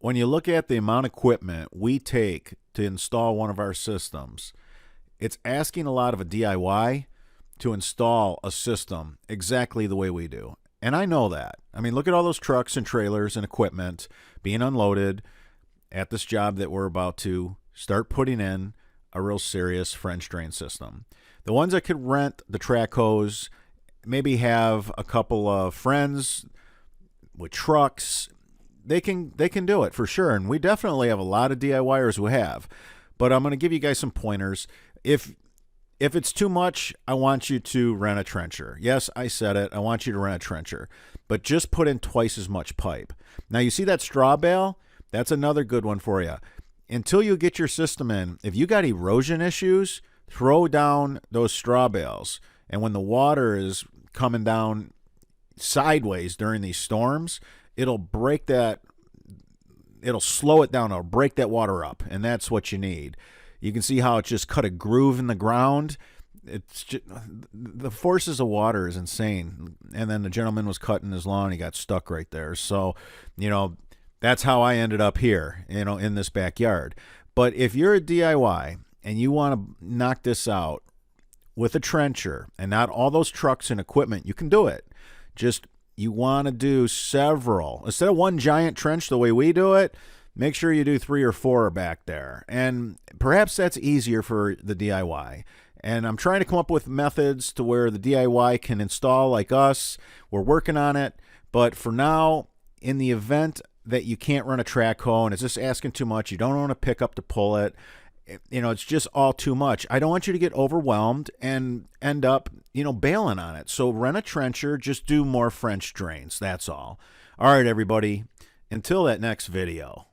when you look at the amount of equipment we take to install one of our systems, it's asking a lot of a DIY to install a system exactly the way we do. And I know that. I mean, look at all those trucks and trailers and equipment being unloaded at this job that we're about to start putting in a real serious French drain system. The ones that could rent the track hose, maybe have a couple of friends with trucks, they can do it for sure. And we definitely have a lot of DIYers who have. But I'm going to give you guys some pointers. If it's too much, I want you to rent a trencher. Yes, I said it. I want you to rent a trencher. But just put in twice as much pipe. Now, you see that straw bale? That's another good one for you. Until you get your system in, if you got erosion issues, throw down those straw bales. And when the water is coming down sideways during these storms, it'll break that, it'll slow it down, it'll break that water up, and that's what you need. You can see how it just cut a groove in the ground. It's just, the forces of water is insane. And then the gentleman was cutting his lawn, he got stuck right there. So, that's how I ended up here, in this backyard. But if you're a DIY and you want to knock this out with a trencher and not all those trucks and equipment, you can do it. Just, you want to do several. Instead of one giant trench the way we do it, make sure you do 3 or 4 back there. And perhaps that's easier for the DIY. And I'm trying to come up with methods to where the DIY can install like us. We're working on it. But for now, in the event that you can't run a track hoe and it's just asking too much, you don't want to pick up to pull it, it's just all too much. I don't want you to get overwhelmed and end up, bailing on it. So rent a trencher, just do more French drains. That's all. All right, everybody. Until that next video.